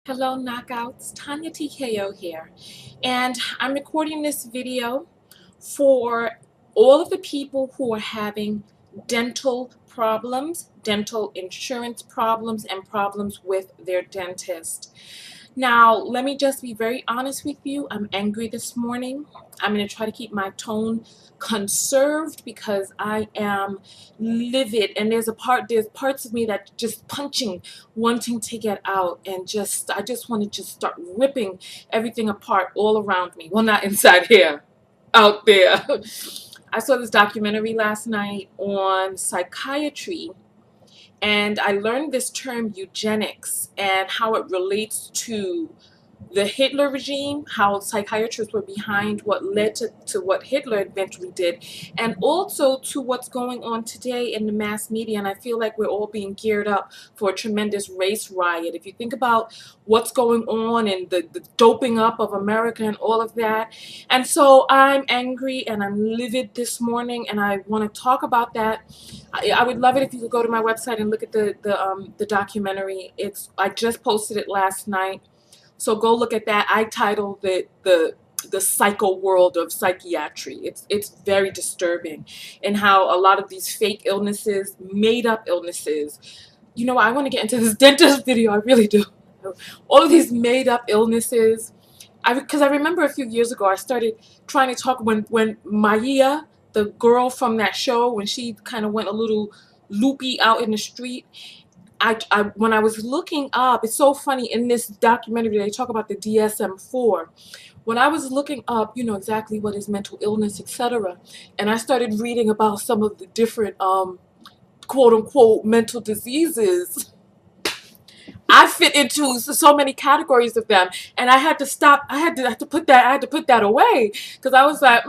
Hello Knockouts, Tanya TKO here, and I'm recording this video for all of the people who are having dental problems, dental insurance problems, and problems with their dentist. Now, let me just be very honest with you. I'm angry this morning. I'm going to try to keep my tone conserved because I am livid, and there's parts of me that just punching, wanting to get out, and I just want to just start ripping everything apart all around me. Well, not inside here, out there. I saw this documentary last night on psychiatry, and I learned this term eugenics and how it relates to the Hitler regime, how psychiatrists were behind what led to what Hitler eventually did, and also to what's going on today in the mass media. And I feel like we're all being geared up for a tremendous race riot. If you think about what's going on and the doping up of America and all of that. And so I'm angry and I'm livid this morning, and I want to talk about that. I would love it if you could go to my website and look at the documentary. I just posted it last night. So go look at that. I titled it the psycho world of psychiatry. It's very disturbing, and how a lot of these fake illnesses, made up illnesses. You know, I want to get into this dentist video. I really do. All of these made up illnesses. Because I remember a few years ago I started trying to talk when Maya, the girl from that show, when she kind of went a little loopy out in the street. When I was looking up, it's so funny, in this documentary they talk about the DSM-4. When I was looking up, you know, exactly what is mental illness, etc., and I started reading about some of the different quote unquote mental diseases, I fit into so many categories of them, and I had to stop. I had to put that away, because I was like,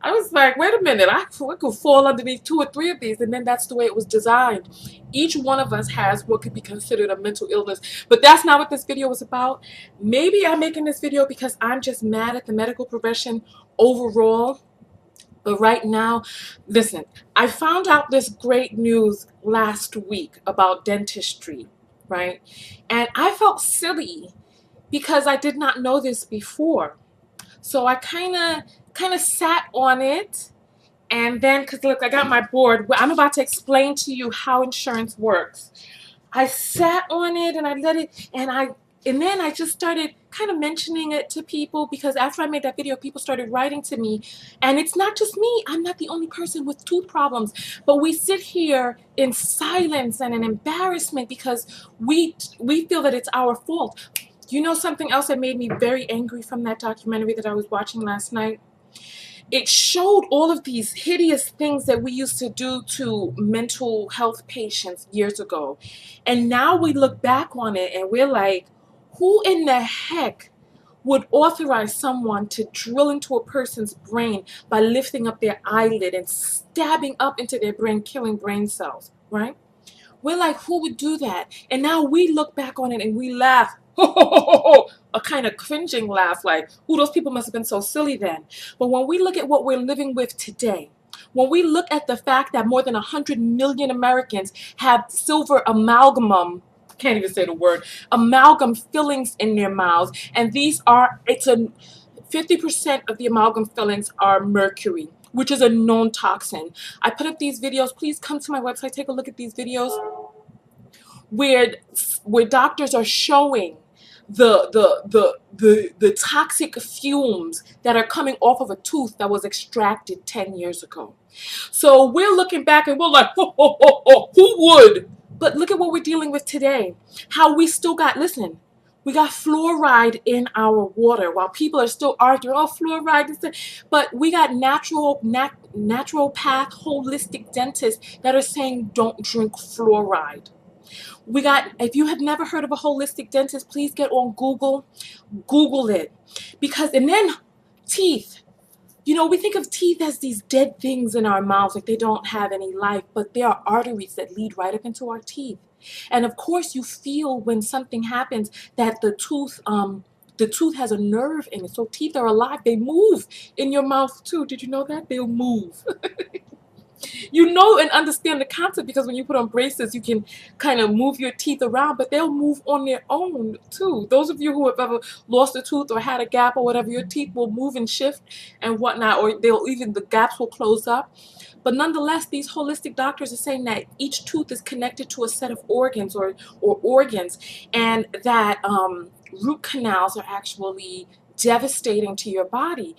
I was like, wait a minute, I could fall underneath two or three of these, and then that's the way it was designed. Each one of us has what could be considered a mental illness, but that's not what this video was about. Maybe I'm making this video because I'm just mad at the medical profession overall. But right now, listen, I found out this great news last week about dentistry, right? And I felt silly because I did not know this before. So I kind of sat on it, and then, because look, I got my board. I'm about to explain to you how insurance works. I sat on it and I let it, and then I just started kind of mentioning it to people, because after I made that video, people started writing to me. And it's not just me. I'm not the only person with tooth problems. But we sit here in silence and in embarrassment because we feel that it's our fault. You know something else that made me very angry from that documentary that I was watching last night? It showed all of these hideous things that we used to do to mental health patients years ago. And now we look back on it and we're like, who in the heck would authorize someone to drill into a person's brain by lifting up their eyelid and stabbing up into their brain, killing brain cells, right? We're like, who would do that? And now we look back on it and we laugh. A kind of cringing laugh, like, ooh, those people must have been so silly then. But when we look at what we're living with today, when we look at the fact that more than 100 million Americans have silver amalgam, can't even say the word, amalgam fillings in their mouths, and it's a 50% of the amalgam fillings are mercury, which is a known toxin. I put up these videos. Please come to my website, take a look at these videos where doctors are showing the toxic fumes that are coming off of a tooth that was extracted 10 years ago. So we're looking back and we're like, who would? But look at what we're dealing with today. How we still got, listen, we got fluoride in our water, while people are still arguing, oh, fluoride. But we got naturopath, holistic dentists that are saying don't drink fluoride. We got, if you have never heard of a holistic dentist, please get on Google it. Because, and then teeth. You know, we think of teeth as these dead things in our mouths, like they don't have any life, but there are arteries that lead right up into our teeth. And of course, you feel when something happens that the tooth has a nerve in it. So teeth are alive. They move in your mouth too. Did you know that? They'll move. You know and understand the concept because when you put on braces, you can kind of move your teeth around, but they'll move on their own too. Those of you who have ever lost a tooth or had a gap or whatever, your teeth will move and shift and whatnot, or the gaps will close up. But nonetheless, these holistic doctors are saying that each tooth is connected to a set of organs or organs, and that root canals are actually devastating to your body.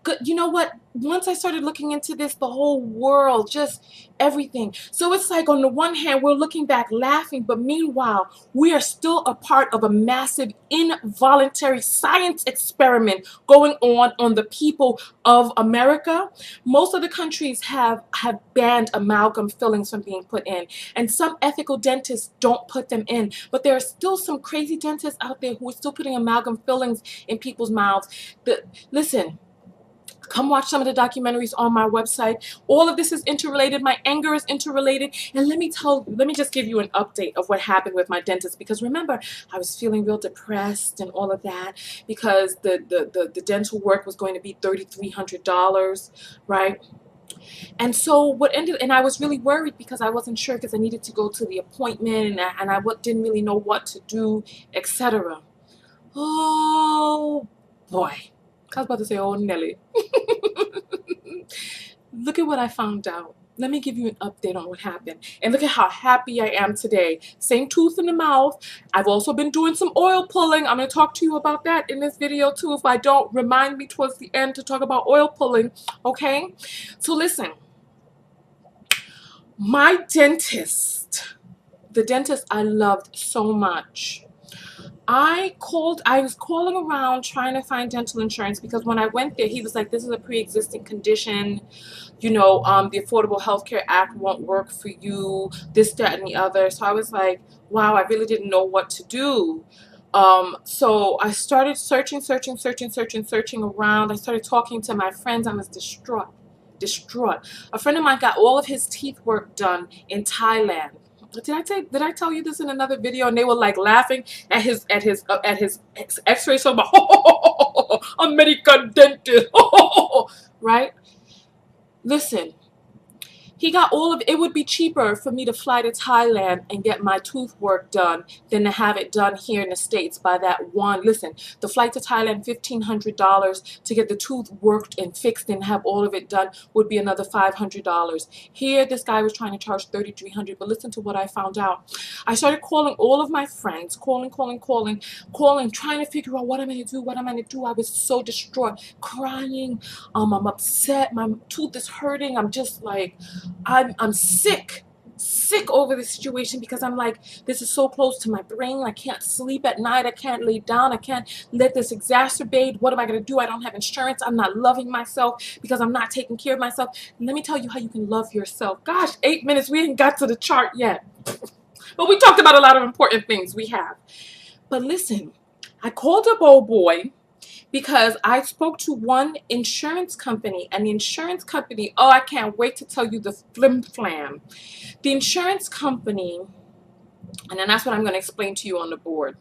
Good. You know what? Once I started looking into this, the whole world, just everything. So it's like on the one hand, we're looking back laughing, but meanwhile, we are still a part of a massive involuntary science experiment going on the people of America. Most of the countries have banned amalgam fillings from being put in, and some ethical dentists don't put them in, but there are still some crazy dentists out there who are still putting amalgam fillings in people's mouths. Listen, come watch some of the documentaries on my website. All of this is interrelated. My anger is interrelated. And let me just give you an update of what happened with my dentist. Because remember, I was feeling real depressed and all of that because the dental work was going to be $3,300, right? And so and I was really worried because I wasn't sure because I needed to go to the appointment and I didn't really know what to do, etc. Oh boy. I was about to say, oh Nelly. Look at what I found out. Let me give you an update on what happened. And look at how happy I am today. Same tooth in the mouth. I've also been doing some oil pulling. I'm going to talk to you about that in this video too. If I don't, remind me towards the end to talk about oil pulling. Okay? So listen. My dentist, the dentist I loved so much, I was calling around trying to find dental insurance because when I went there, he was like, this is a pre-existing condition. You know, the Affordable Health Care Act won't work for you, this, that, and the other. So I was like, wow, I really didn't know what to do. So I started searching around. I started talking to my friends. I was distraught. A friend of mine got all of his teeth work done in Thailand. Did I tell you this in another video? And they were like laughing at his X-ray. So about American dentist, right? Listen. He got all of it. Would be cheaper for me to fly to Thailand and get my tooth work done than to have it done here in the States by that one. Listen, the flight to Thailand, $1,500 to get the tooth worked and fixed and have all of it done would be another $500. Here, this guy was trying to charge $3,300. But listen to what I found out. I started calling all of my friends, calling, trying to figure out what I'm going to do. I was so distraught, crying. I'm upset. My tooth is hurting. I'm just like, I'm sick over this situation because I'm like, this is so close to my brain. I can't sleep at night. I can't lay down. I can't let this exacerbate. What am I going to do? I don't have insurance. I'm not loving myself because I'm not taking care of myself. Let me tell you how you can love yourself. Gosh, 8 minutes. We ain't got to the chart yet. But we talked about a lot of important things. We have. But listen, I called up old boy because I spoke to one insurance company, and the insurance company, oh, I can't wait to tell you the flim flam. The insurance company, and then that's what I'm going to explain to you on the board.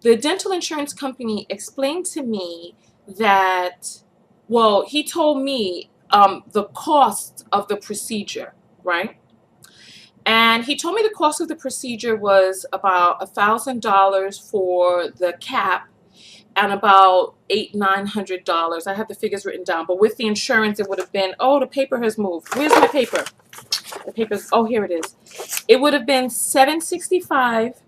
The dental insurance company explained to me that, well, he told me the cost of the procedure, right? And he told me the cost of the procedure was about $1,000 for the cap and about $800-900. I have the figures written down, but with the insurance, it would have been, oh, the paper has moved. Where's my paper? The paper's, oh, here it is. It would have been $765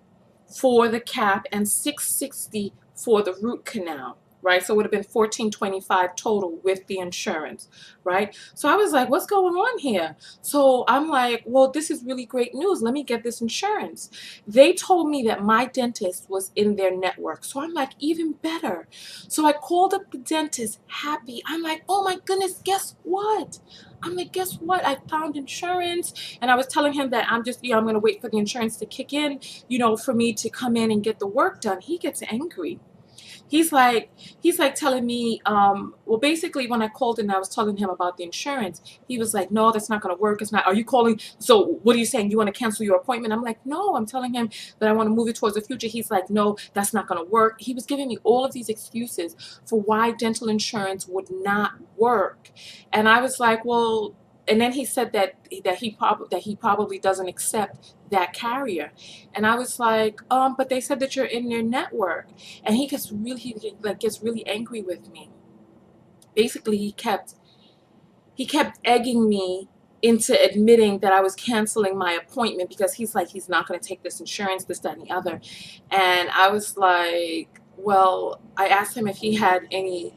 for the cap and $660 for the root canal, right? So it would have been $1,425 total with the insurance, right? So I was like, what's going on here? So I'm like, well, this is really great news. Let me get this insurance. They told me that my dentist was in their network. So I'm like, even better. So I called up the dentist, happy. I'm like, oh my goodness, guess what? I'm like, guess what? I found insurance. And I was telling him that I'm just, I'm going to wait for the insurance to kick in, for me to come in and get the work done. He gets angry. He's like telling me, well, basically when I called and I was telling him about the insurance, he was like, no, that's not going to work. It's not. Are you calling? So what are you saying? You want to cancel your appointment? I'm like, no, I'm telling him that I want to move it towards the future. He's like, no, that's not going to work. He was giving me all of these excuses for why dental insurance would not work. And I was like, well, and then he said that he probably doesn't accept that carrier. And I was like, but they said that you're in their network. And he gets really angry with me. Basically, he kept egging me into admitting that I was canceling my appointment because he's like, he's not going to take this insurance, this, that, and the other. And I was like, well, I asked him if he had any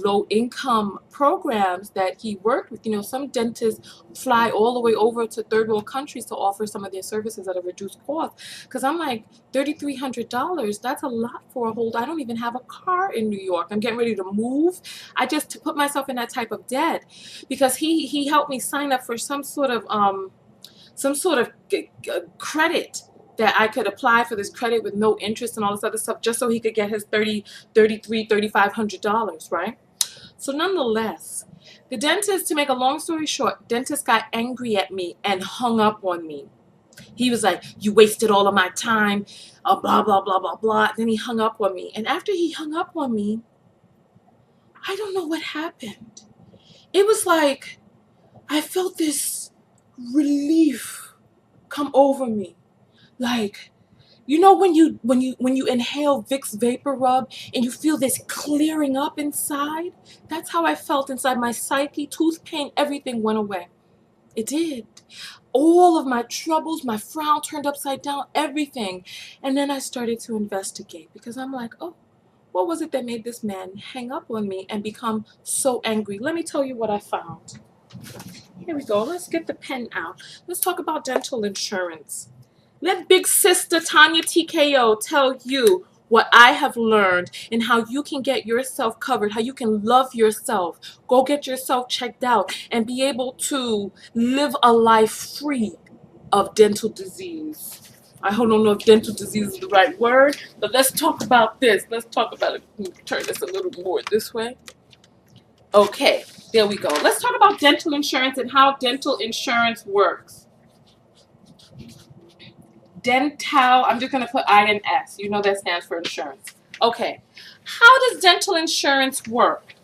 low income programs that he worked with. You know, some dentists fly all the way over to third world countries to offer some of their services at a reduced cost. Because I'm like, $3,300, that's a lot for a hold. I don't even have a car in New York. I'm getting ready to move. I just to put myself in that type of debt, because he helped me sign up for some sort of credit that I could apply for this credit with no interest and all this other stuff, just so he could get his $3,500, right? So nonetheless, the dentist, to make a long story short, dentist got angry at me and hung up on me. He was like, you wasted all of my time, blah, blah, blah, blah, blah. Then he hung up on me. And after he hung up on me, I don't know what happened. It was like I felt this relief come over me. Like, you know, when you inhale Vicks Vapor Rub and you feel this clearing up inside? That's how I felt inside. My psyche, tooth pain, everything went away. It did. All of my troubles, my frown turned upside down, everything. And then I started to investigate, because I'm like, oh, what was it that made this man hang up on me and become so angry? Let me tell you what I found. Here we go. Let's get the pen out. Let's talk about dental insurance. Let Big Sister Tanya TKO tell you what I have learned and how you can get yourself covered, how you can love yourself, go get yourself checked out, and be able to live a life free of dental disease. I don't know if dental disease is the right word, but let's talk about this. Let's talk about it. Let me turn this a little more this way. Okay, there we go. Let's talk about dental insurance and how dental insurance works. Dental, I'm just going to put INS. You know that stands for insurance. Okay, how does dental insurance work?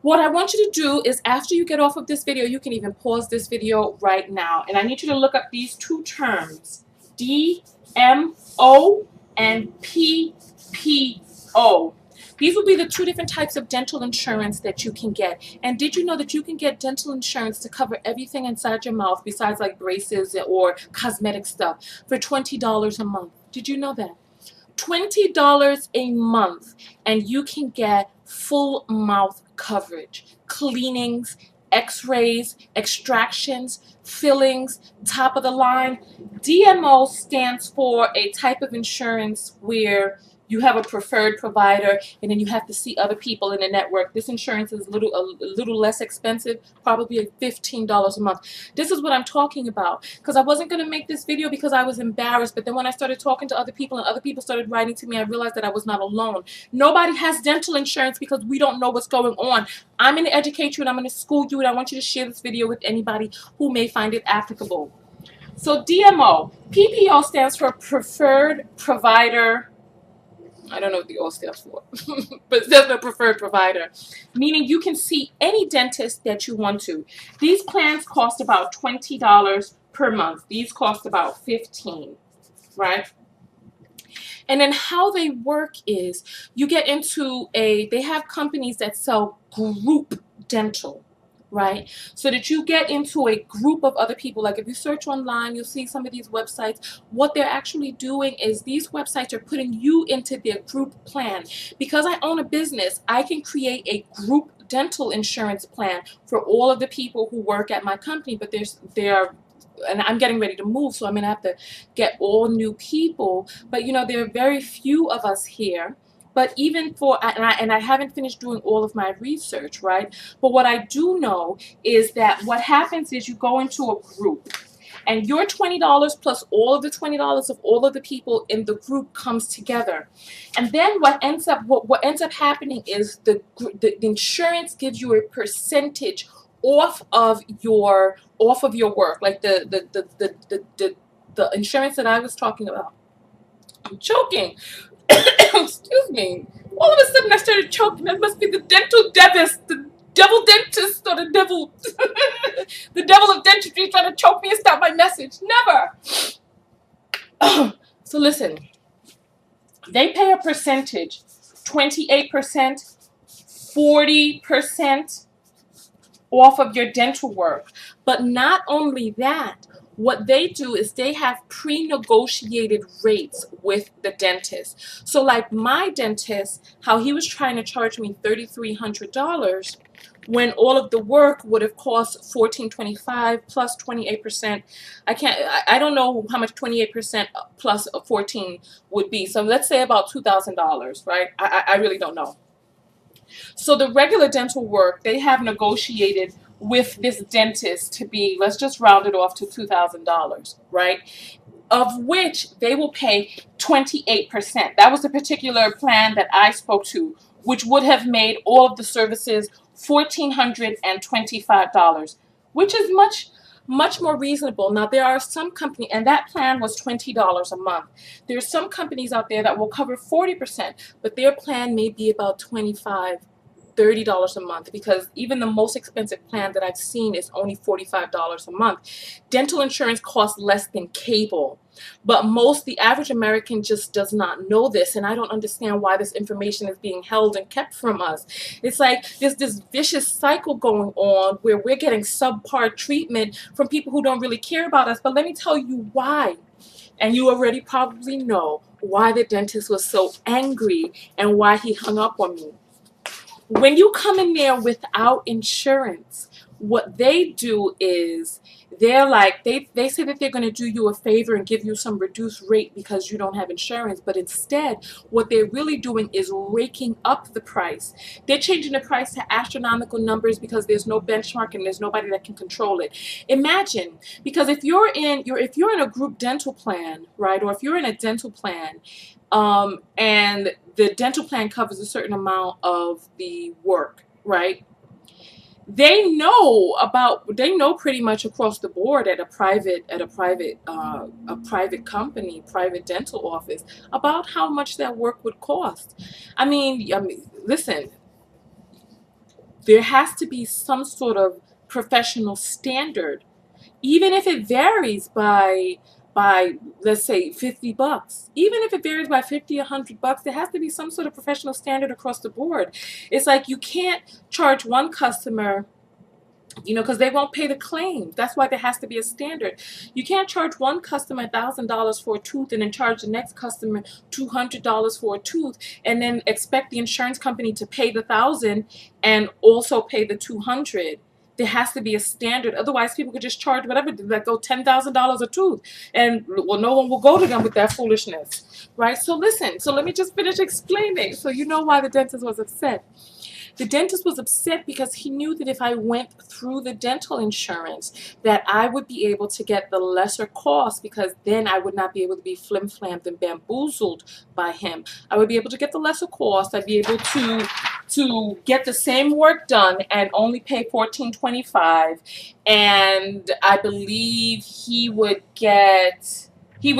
What I want you to do is, after you get off of this video, you can even pause this video right now, and I need you to look up these two terms, DMO and PPO. These will be the two different types of dental insurance that you can get. And did you know that you can get dental insurance to cover everything inside your mouth besides like braces or cosmetic stuff for $20 a month? Did you know that? $20 a month, and you can get full mouth coverage, cleanings, x-rays, extractions, fillings, top of the line. DMO stands for a type of insurance where you have a preferred provider, and then you have to see other people in the network. This insurance is a little less expensive, probably $15 a month. This is what I'm talking about, because I wasn't going to make this video because I was embarrassed, but then when I started talking to other people and other people started writing to me, I realized that I was not alone. Nobody has dental insurance because we don't know what's going on. I'm going to educate you and I'm going to school you, and I want you to share this video with anybody who may find it applicable. So DMO, PPO stands for Preferred Provider. I don't know what the O stands for, but it stands for preferred provider, meaning you can see any dentist that you want to. These plans cost about $20 per month. These cost about $15, right? And then how they work is you get into they have companies that sell group dental, right? So that you get into a group of other people. Like if you search online, you'll see some of these websites. What they're actually doing is these websites are putting you into their group plan. Because I own a business, I can create a group dental insurance plan for all of the people who work at my company, but and I'm getting ready to move, so I'm going to have to get all new people. But, you know, there are very few of us here. But even and I haven't finished doing all of my research, right? But what I do know is that what happens is you go into a group, and your $20 plus all of the $20 of all of the people in the group comes together. And then what ends up happening is the insurance gives you a percentage off of your work, like the insurance that I was talking about. I'm choking. Excuse me. All of a sudden I started choking. That must be the dental dentist. devil dentist or the devil, the devil of dentistry trying to choke me and stop my message. Never. So listen, they pay a percentage, 28%, 40% off of your dental work. But not only that, what they do is they have pre-negotiated rates with the dentist. So like my dentist, how he was trying to charge me $3,300 when all of the work would have cost $1,425 plus 28%. I don't know how much 28% plus 14 would be. So let's say about $2,000, right? I really don't know. So the regular dental work, they have negotiated with this dentist to be, let's just round it off to $2,000, right? Of which they will pay 28%. That was the particular plan that I spoke to, which would have made all of the services $1,425, which is much more reasonable. Now, there are some companies, and that plan was $20 a month. There are some companies out there that will cover 40%, but their plan may be about $25, $30 a month, because even the most expensive plan that I've seen is only $45 a month. Dental insurance costs less than cable, but the average American just does not know this, and I don't understand why this information is being held and kept from us. It's like there's this vicious cycle going on where we're getting subpar treatment from people who don't really care about us. But let me tell you why. And you already probably know why the dentist was so angry and why he hung up on me. When you come in there without insurance, what they do is they're like, they say that they're going to do you a favor and give you some reduced rate because you don't have insurance. But instead, what they're really doing is raking up the price. They're changing the price to astronomical numbers because there's no benchmark and there's nobody that can control it. Imagine, because if you're in a group dental plan, right, or if you're in a dental plan, and the dental plan covers a certain amount of the work, right? They know pretty much across the board at a private company, private dental office, about how much that work would cost. I mean, listen, there has to be some sort of professional standard, even if it varies by let's say $50. Even if it varies by 50, $100, there has to be some sort of professional standard across the board. It's like you can't charge one customer, because they won't pay the claims. That's why there has to be a standard. You can't charge one customer $1,000 for a tooth and then charge the next customer $200 for a tooth and then expect the insurance company to pay the $1,000 and also pay the $200. There has to be a standard. Otherwise, people could just charge whatever, like go $10,000 a tooth, and well, no one will go to them with that foolishness, right? So listen. So let me just finish explaining, so you know why the dentist was upset. The dentist was upset because he knew that if I went through the dental insurance, that I would be able to get the lesser cost, because then I would not be able to be flim-flammed and bamboozled by him. I would be able to get the lesser cost. I'd be able to get the same work done and only pay $1,425, and I believe he would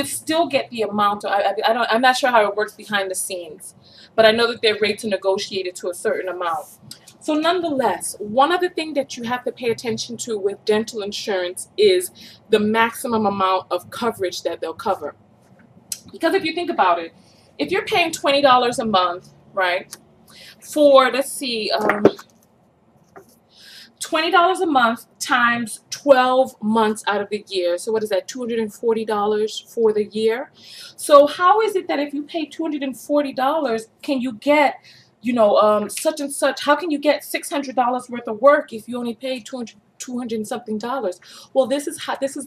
still get the amount. I'm not sure how it works behind the scenes, but I know that their rates are negotiated to a certain amount. So nonetheless, one other thing that you have to pay attention to with dental insurance is the maximum amount of coverage that they'll cover. Because if you think about it, if you're paying $20 a month, right, for, let's see, $20 a month times 12 months out of the year. So what is that, $240 for the year? So how is it that if you pay $240, can you get, such and such, how can you get $600 worth of work if you only pay $200 and something dollars? Well, this is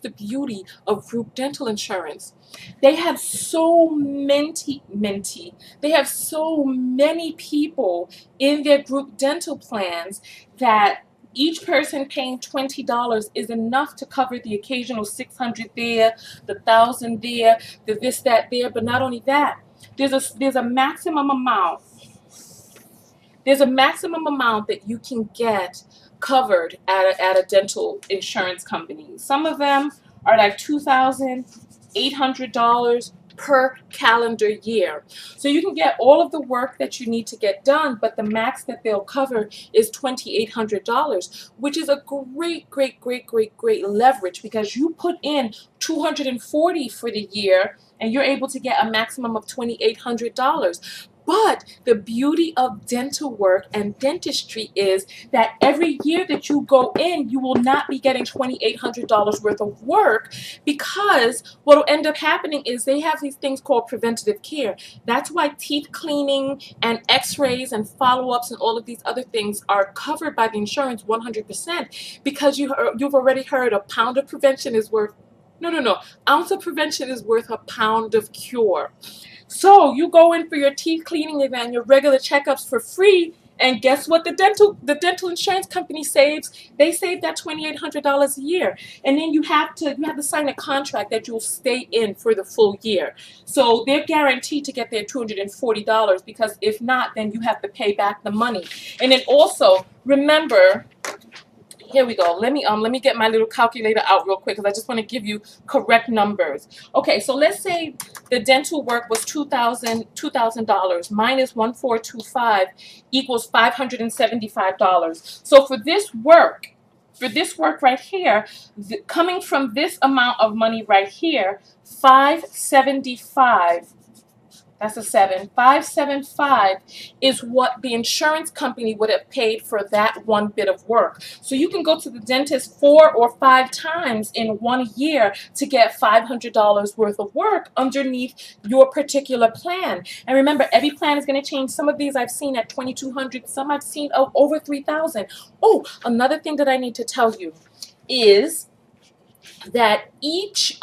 the beauty of group dental insurance. They have so many people in their group dental plans that each person paying $20 is enough to cover the occasional $600 there, the $1,000 there, the this, that, there. But not only that, there's a maximum amount. There's a maximum amount that you can get covered at a dental insurance company. Some of them are like $2,800, per calendar year. So you can get all of the work that you need to get done, but the max that they'll cover is $2,800, which is a great leverage, because you put in $240 for the year and you're able to get a maximum of $2,800. But the beauty of dental work and dentistry is that every year that you go in, you will not be getting $2,800 worth of work, because what will end up happening is they have these things called preventative care. That's why teeth cleaning and x-rays and follow-ups and all of these other things are covered by the insurance 100%, because you've already heard a pound of prevention is worth, no, ounce of prevention is worth a pound of cure. So you go in for your teeth cleaning and your regular checkups for free, and guess what the dental insurance company saves? They save that $2,800 a year. And then you have to sign a contract that you'll stay in for the full year. So they're guaranteed to get their $240, because if not, then you have to pay back the money. And then also remember, here we go. Let me get my little calculator out real quick, because I just want to give you correct numbers. Okay, so let's say the dental work was $2,000 minus 1,425 equals $575. So for this work right here, coming from this amount of money right here, 575. That's a 7. 575 is what the insurance company would have paid for that one bit of work. So you can go to the dentist 4 or 5 times in 1 year to get $500 worth of work underneath your particular plan. And remember, every plan is going to change. Some of these I've seen at $2,200. Some I've seen over $3,000. Oh, another thing that I need to tell you is that each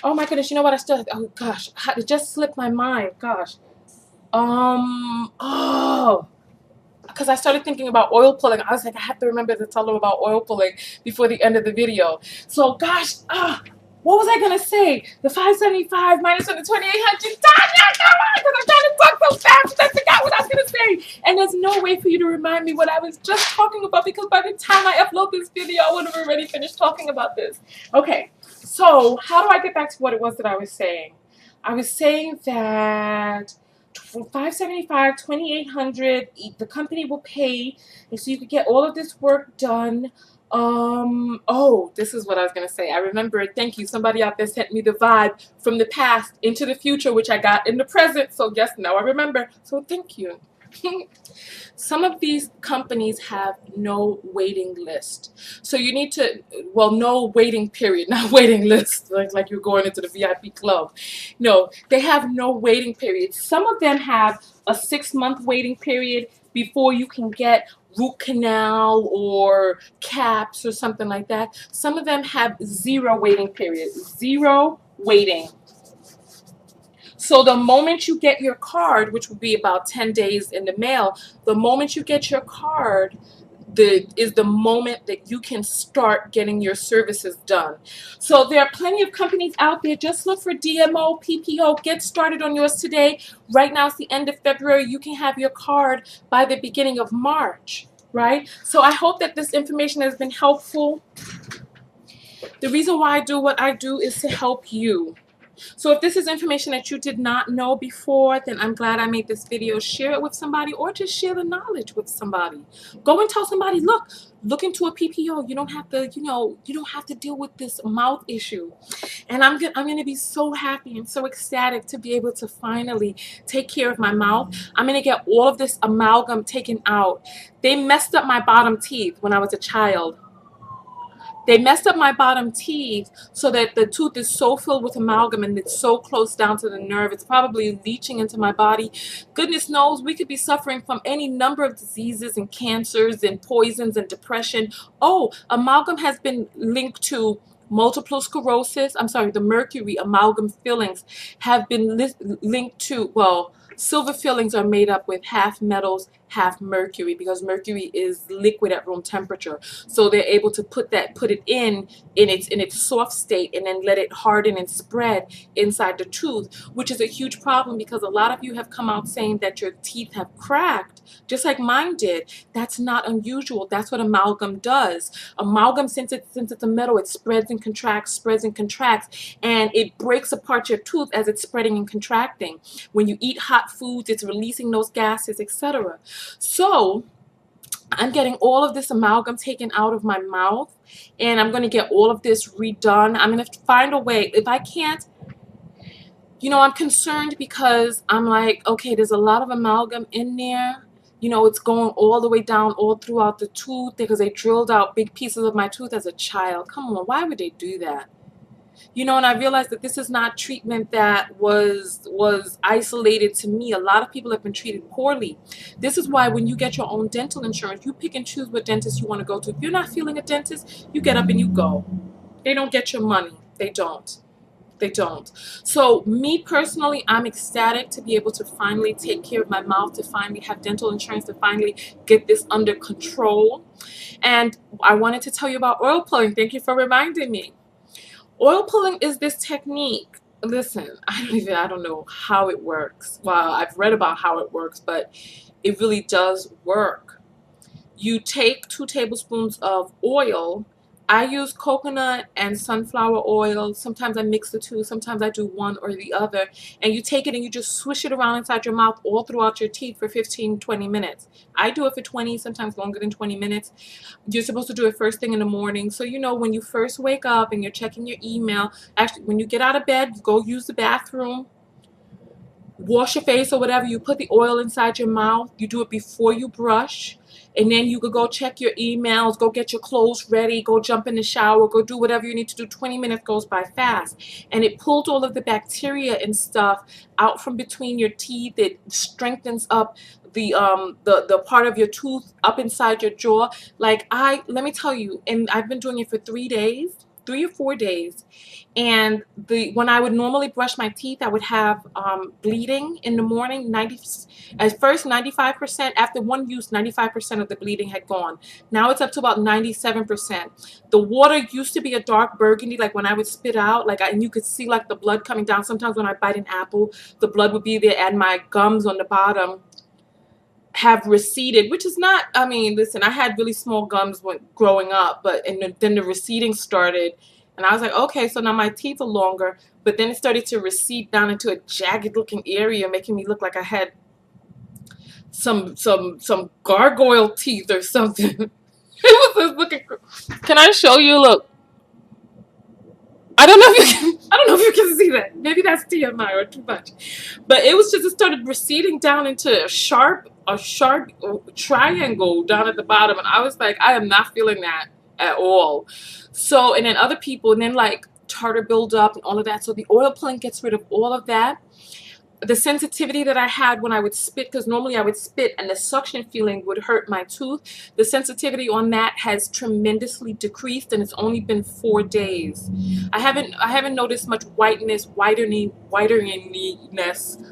oh my goodness, you know what? Oh gosh, it just slipped my mind. Gosh. Because I started thinking about oil pulling. I was like, I have to remember to tell them about oil pulling before the end of the video. So gosh, what was I going to say? The 575 minus the 2,800. Tanya, come on, because I'm trying to talk so fast. I forgot what I was going to say. And there's no way for you to remind me what I was just talking about, because by the time I upload this video, I would have already finished talking about this. Okay. So how do I get back to what it was that I was saying? I was saying that for 575, 2,800, the company will pay, and so you could get all of this work done. Oh, this is what I was gonna say. I remember it. Thank you. Somebody out there sent me the vibe from the past into the future, which I got in the present. So yes, now I remember. So thank you. Some of these companies have no waiting list. So you need to, well, no waiting period, not waiting list, like you're going into the VIP club. No, they have no waiting period. Some of them have a 6-month waiting period before you can get root canal or caps or something like that. Some of them have 0 waiting period, 0 waiting. So the moment you get your card, which will be about 10 days in the mail, the moment you get your card is the moment that you can start getting your services done. So there are plenty of companies out there. Just look for DMO PPO. Get started on yours today. Right now it's the end of February. You can have your card by the beginning of March, right? So I hope that this information has been helpful. The reason why I do what I do is to help you. So if this is information that you did not know before, then I'm glad I made this video. Share it with somebody, or just share the knowledge with somebody. Go and tell somebody, look into a PPO. You don't have to, you don't have to deal with this mouth issue. And I'm gonna be so happy and so ecstatic to be able to finally take care of my mouth. I'm gonna get all of this amalgam taken out. They messed up my bottom teeth when I was a child. They messed up my bottom teeth so that the tooth is so filled with amalgam and it's so close down to the nerve. It's probably leaching into my body. Goodness knows we could be suffering from any number of diseases and cancers and poisons and depression. Oh, amalgam has been linked to multiple sclerosis. I'm sorry, the mercury amalgam fillings have been linked to, well, silver fillings are made up with half metals, half mercury, because mercury is liquid at room temperature. So they're able to put it in its soft state and then let it harden and spread inside the tooth, which is a huge problem, because a lot of you have come out saying that your teeth have cracked, just like mine did. That's not unusual. That's what amalgam does. Amalgam, since it's a metal, it spreads and contracts, spreads and contracts, and it breaks apart your tooth as it's spreading and contracting. When you eat hot foods, it's releasing those gases, etc. So I'm getting all of this amalgam taken out of my mouth, and I'm going to get all of this redone. I'm going to find a way. If I can't, I'm concerned because I'm like, okay, there's a lot of amalgam in there. It's going all the way down all throughout the tooth because they drilled out big pieces of my tooth as a child. Come on, why would they do that? And I realized that this is not treatment that was isolated to me. A lot of people have been treated poorly. This is why when you get your own dental insurance, you pick and choose what dentist you want to go to. If you're not feeling a dentist, you get up and you go. They don't get your money. They don't. They don't. So me personally, I'm ecstatic to be able to finally take care of my mouth, to finally have dental insurance, to finally get this under control. And I wanted to tell you about oil pulling. Thank you for reminding me. Oil pulling is this technique. Listen, I don't know how it works. Well, I've read about how it works, but it really does work. You take 2 tablespoons of oil. I use coconut and sunflower oil. Sometimes I mix the two. Sometimes I do one or the other. And you take it and you just swish it around inside your mouth all throughout your teeth for 15, 20 minutes. I do it for 20, sometimes longer than 20 minutes. You're supposed to do it first thing in the morning. So, when you first wake up and you're checking your email, actually, when you get out of bed, go use the bathroom, wash your face or whatever, you put the oil inside your mouth. You do it before you brush. And then you could go check your emails, go get your clothes ready, go jump in the shower, go do whatever you need to do. 20 minutes goes by fast. And it pulls all of the bacteria and stuff out from between your teeth. It strengthens up the part of your tooth up inside your jaw. Let me tell you, and I've been doing it for 3 or 4 days. And when I would normally brush my teeth, I would have bleeding in the morning. At first 95%. After one use, 95% of the bleeding had gone. Now it's up to about 97%. The water used to be a dark burgundy, like when I would spit out, and you could see like the blood coming down. Sometimes when I bite an apple, the blood would be there, and my gums on the bottom have receded, which is not, listen, I had really small gums when growing up, then the receding started, and I was like, okay, so now my teeth are longer, but then it started to recede down into a jagged looking area, making me look like I had some gargoyle teeth or something. It was looking. Can I show you? Look. I don't know if you can see that. Maybe that's TMI or too much. But it started receding down into a sharp triangle down at the bottom. And I was like, I am not feeling that at all. So, and then other people, and then like tartar buildup and all of that. So the oil pulling gets rid of all of that. The sensitivity that I had when I would spit, because normally I would spit and the suction feeling would hurt my tooth, the sensitivity on that has tremendously decreased, and it's only been 4 days. I haven't noticed much whiteniness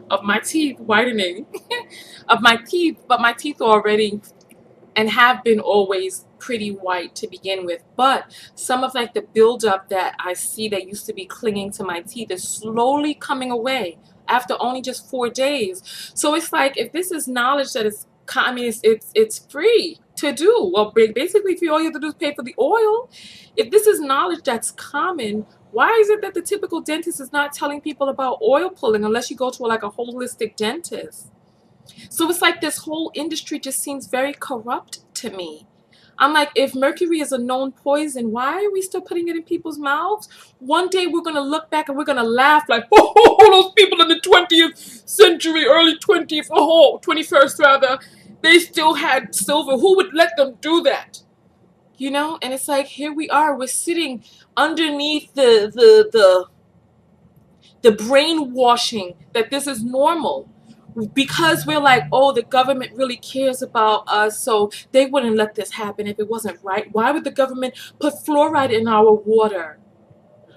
of my teeth, whitening of my teeth, but my teeth are already and have been always pretty white to begin with. But some of like the buildup that I see that used to be clinging to my teeth is slowly coming away after only just 4 days. So it's like, if this is knowledge that it's free to do. Well, basically, if all you have to do is pay for the oil, if this is knowledge that's common, why is it that the typical dentist is not telling people about oil pulling unless you go to like a holistic dentist? So it's like this whole industry just seems very corrupt to me. I'm like, if mercury is a known poison, why are we still putting it in people's mouths? One day we're going to look back and we're going to laugh like, oh, those people in the 20th century, early 20th, 21st rather, they still had silver. Who would let them do that? And it's like, here we are, we're sitting underneath the brainwashing that this is normal. Because we're like, oh, the government really cares about us, so they wouldn't let this happen if it wasn't right. Why would the government put fluoride in our water?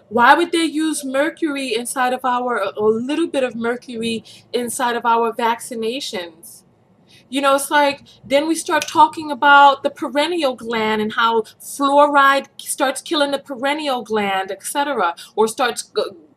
Why would they use mercury inside of a little bit of mercury inside of our vaccinations? It's like, then we start talking about the pineal gland and how fluoride starts killing the pineal gland, etc., or starts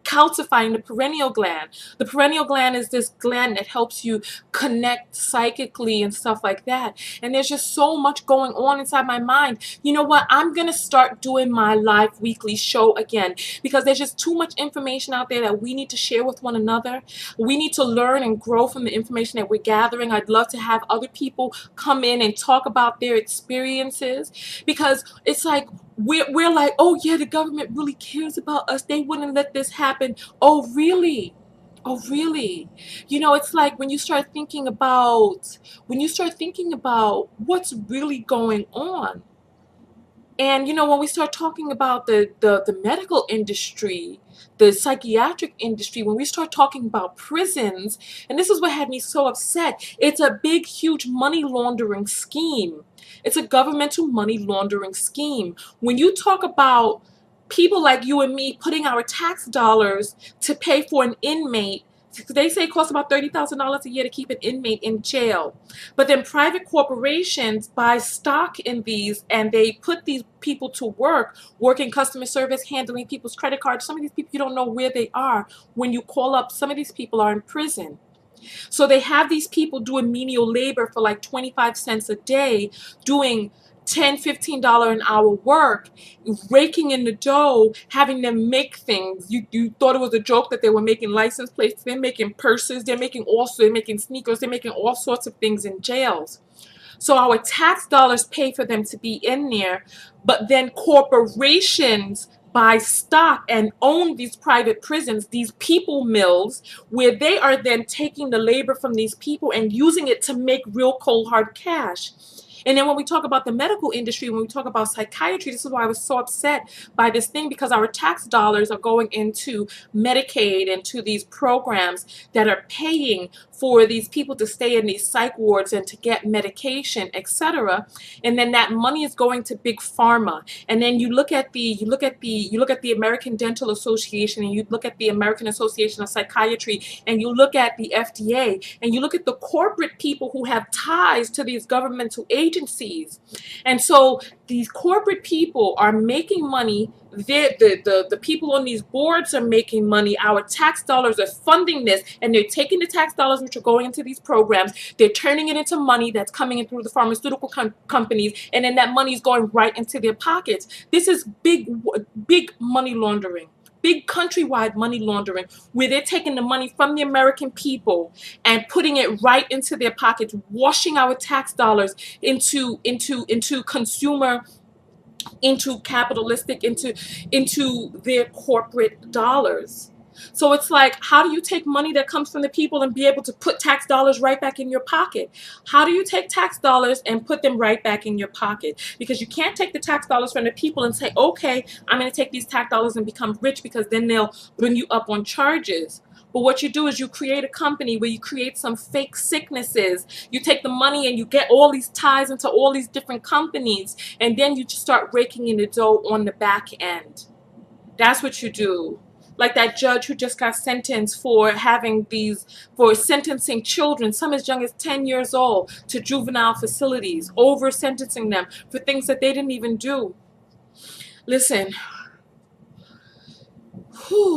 calcifying the pineal gland. The pineal gland is this gland that helps you connect psychically and stuff like that. And there's just so much going on inside my mind. You know what? I'm going to start doing my live weekly show again, because there's just too much information out there that we need to share with one another. We need to learn and grow from the information that we're gathering. I'd love to have other people come in and talk about their experiences, because it's like we're like, oh yeah, the government really cares about us. They wouldn't let this happen. Oh really? Oh really? You know, it's like when you start thinking about what's really going on. And you know, when we start talking about the medical industry, the psychiatric industry, when we start talking about prisons, and this is what had me so upset, it's a big, huge money laundering scheme. It's a governmental money laundering scheme. When you talk about people like you and me putting our tax dollars to pay for an inmate, they say it costs about $30,000 a year to keep an inmate in jail. But then private corporations buy stock in these, and they put these people to work, working customer service, handling people's credit cards. Some of these people, you don't know where they are. When you call up, some of these people are in prison. So they have these people doing menial labor for like 25 cents a day, doing $10, $15 an hour work, raking in the dough, having them make things. You thought it was a joke that they were making license plates. They're making purses. They're making sneakers. They're making all sorts of things in jails. So our tax dollars pay for them to be in there, but then corporations buy stock and own these private prisons, these people mills, where they are then taking the labor from these people and using it to make real cold hard cash. And then when we talk about the medical industry, when we talk about psychiatry, this is why I was so upset by this thing, because our tax dollars are going into Medicaid and to these programs that are paying for these people to stay in these psych wards and to get medication, etc. And then that money is going to big pharma. And then you look at the American Dental Association, and you look at the American Association of Psychiatry, and you look at the FDA, and you look at the corporate people who have ties to these governmental agencies. And so these corporate people are making money. The people on these boards are making money. Our tax dollars are funding this, and they're taking the tax dollars which are going into these programs, they're turning it into money that's coming in through the pharmaceutical companies, and then that money is going right into their pockets. This is big money laundering. Big countrywide money laundering, where they're taking the money from the American people and putting it right into their pockets, washing our tax dollars into consumer, into capitalistic, into their corporate dollars. So it's like, how do you take money that comes from the people and be able to put tax dollars right back in your pocket? How do you take tax dollars and put them right back in your pocket? Because you can't take the tax dollars from the people and say, okay, I'm going to take these tax dollars and become rich, because then they'll bring you up on charges. But what you do is you create a company where you create some fake sicknesses. You take the money and you get all these ties into all these different companies, and then you just start raking in the dough on the back end. That's what you do. Like that judge who just got sentenced for sentencing children, some as young as 10 years old, to juvenile facilities, over sentencing them for things that they didn't even do. Listen,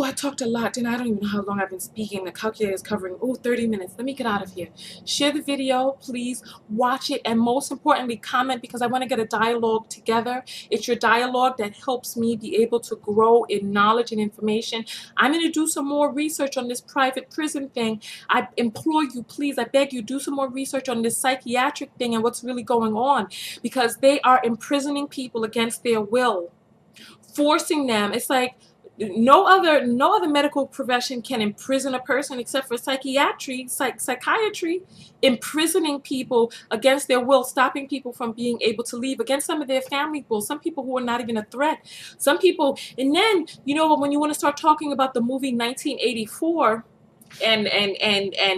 I talked a lot, and I don't even know how long I've been speaking. The calculator is covering, 30 minutes. Let me get out of here. Share the video, please. Watch it, and most importantly, comment, because I want to get a dialogue together. It's your dialogue that helps me be able to grow in knowledge and information. I'm going to do some more research on this private prison thing. I implore you, please, I beg you, do some more research on this psychiatric thing and what's really going on, because they are imprisoning people against their will, forcing them. It's like, no other medical profession can imprison a person except for psychiatry, imprisoning people against their will, stopping people from being able to leave, against some of their family will, some people who are not even a threat, some people. And then, when you want to start talking about the movie 1984, and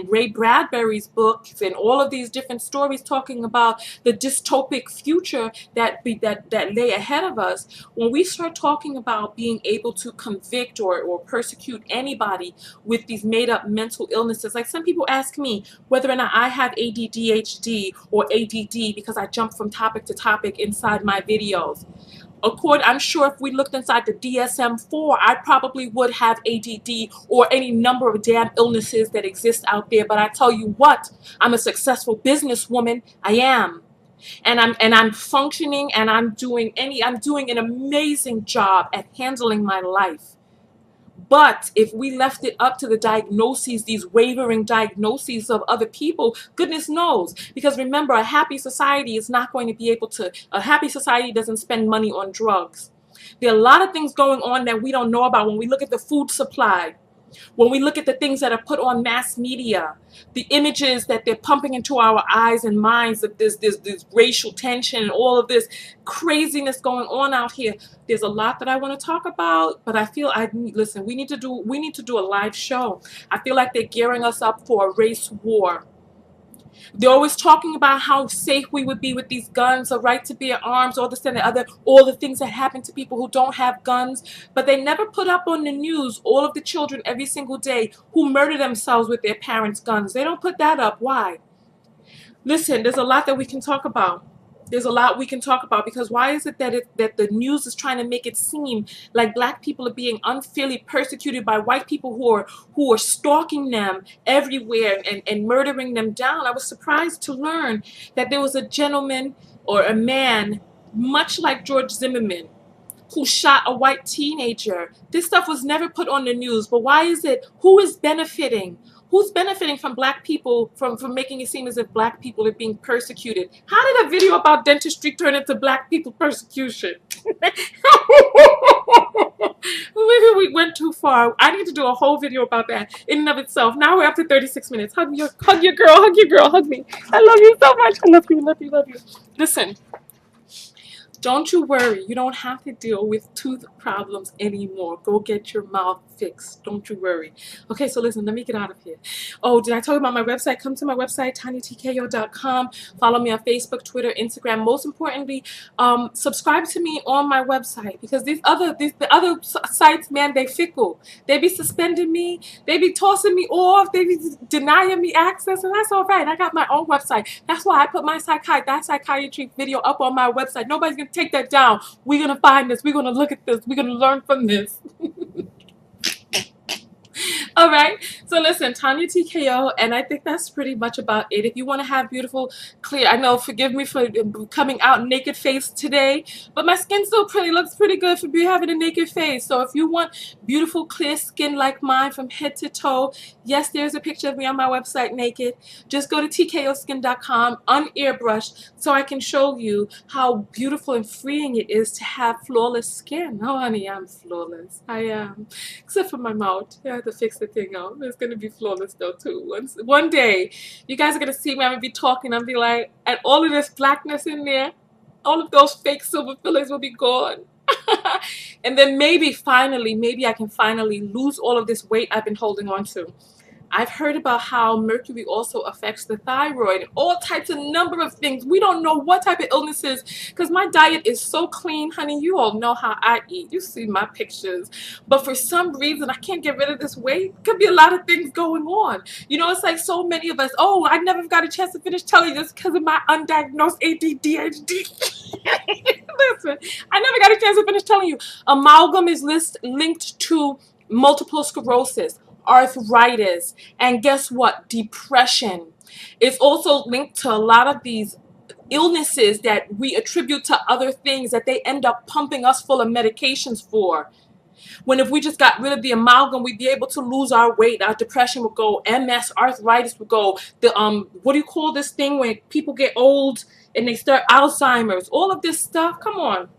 Ray Bradbury's books and all of these different stories talking about the dystopic future that lay ahead of us, when we start talking about being able to convict or persecute anybody with these made-up mental illnesses, like some people ask me whether or not I have ADHD or ADD because I jump from topic to topic inside my videos. I'm sure if we looked inside the DSM-4, I probably would have ADD or any number of damn illnesses that exist out there. But I tell you what, I'm a successful businesswoman. I am. And I'm functioning, and I'm doing an amazing job at handling my life. But if we left it up to the diagnoses, these wavering diagnoses of other people, goodness knows. Because remember, a happy society is not going to be able to, a happy society doesn't spend money on drugs. There are a lot of things going on that we don't know about when we look at the food supply. When we look at the things that are put on mass media, the images that they're pumping into our eyes and minds of this racial tension and all of this craziness going on out here, there's a lot that I want to talk about, but I feel listen, we need to do a live show. I feel like they're gearing us up for a race war. They're always talking about how safe we would be with these guns, a right to bear arms, all this and the other, all the things that happen to people who don't have guns. But they never put up on the news all of the children every single day who murder themselves with their parents' guns. They don't put that up. Why? Listen, there's a lot that we can talk about. There's a lot we can talk about, because why is it that the news is trying to make it seem like black people are being unfairly persecuted by white people who are stalking them everywhere and murdering them down? I was surprised to learn that there was a gentleman or a man, much like George Zimmerman, who shot a white teenager. This stuff was never put on the news. But why is it? Who is benefiting? Who's benefiting from black people, from making it seem as if black people are being persecuted? How did a video about dentistry turn into black people persecution? Maybe we went too far. I need to do a whole video about that in and of itself. Now we're up to 36 minutes. Hug your girl, hug me. I love you so much. I love you, love you, love you. Listen. Don't you worry. You don't have to deal with tooth problems anymore. Go get your mouth fixed. Don't you worry. Okay, so listen, let me get out of here. Oh, did I talk about my website? Come to my website, tinytko.com. Follow me on Facebook, Twitter, Instagram. Most importantly, subscribe to me on my website, because the other sites, man, they fickle. They be suspending me. They be tossing me off. They be denying me access, and that's all right. I got my own website. That's why I put my psychiatry video up on my website. Nobody's going to take that down. We're going to find this. We're going to look at this. We're going to learn from this. All right, so listen, Tanya TKO, and I think that's pretty much about it. If you want to have beautiful, clear, I know, forgive me for coming out naked face today, but my skin still looks pretty good for having a naked face. So if you want beautiful, clear skin like mine from head to toe, yes, there's a picture of me on my website naked. Just go to tkoskin.com, unairbrushed, so I can show you how beautiful and freeing it is to have flawless skin. Oh, honey, I'm flawless. I am. Except for my mouth. I have to fix the thing out. It's going to be flawless, though, too. One day, you guys are going to see me. I'm going to be talking. I'll be like, and all of this blackness in there, all of those fake silver fillers will be gone. And then maybe I can finally lose all of this weight I've been holding on to. I've heard about how mercury also affects the thyroid and all types of number of things. We don't know what type of illnesses, because my diet is so clean, honey. You all know how I eat. You see my pictures. But for some reason, I can't get rid of this weight. Could be a lot of things going on. You know, it's like so many of us, oh, I never got a chance to finish telling you this because of my undiagnosed ADHD. Listen, I never got a chance to finish telling you. Amalgam is linked to multiple sclerosis, arthritis, and guess what? Depression. It's also linked to a lot of these illnesses that we attribute to other things that they end up pumping us full of medications for. When if we just got rid of the amalgam, we'd be able to lose our weight. Our depression would go. MS, arthritis would go. The what do you call this thing when people get old and they start Alzheimer's? All of this stuff. Come on,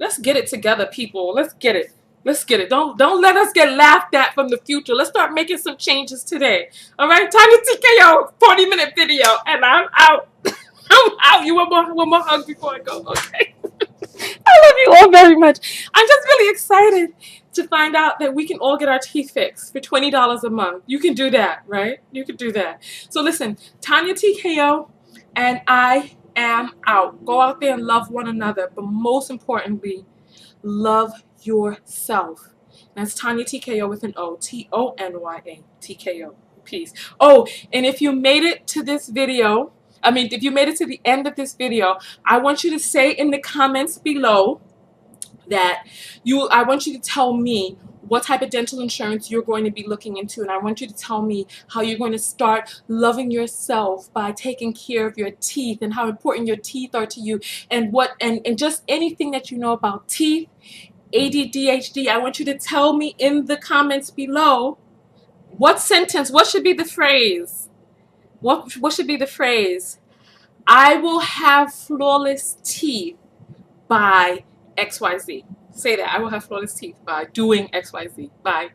let's get it together, people. Let's get it. Let's get it. Don't let us get laughed at from the future. Let's start making some changes today. All right, Tiny TKO, 40-minute video, and I'm out. I'm out. You want more hug before I go? Okay. I love you all very much. I'm just really excited to find out that we can all get our teeth fixed for $20 a month. You can do that, right? You can do that. So listen, Tanya TKO, and I am out. Go out there and love one another, but most importantly, love yourself. That's Tanya TKO with an O. TONYA TKO. Peace. Oh, and if you made it to this video, if you made it to the end of this video, I want you to say in the comments below, that I want you to tell me what type of dental insurance you're going to be looking into, and I want you to tell me how you're going to start loving yourself by taking care of your teeth and how important your teeth are to you, and just anything that you know about teeth, ADD, ADHD. I want you to tell me in the comments below what should be the phrase? What should be the phrase? I will have flawless teeth by XYZ. Say that. I will have flawless teeth by doing XYZ. Bye.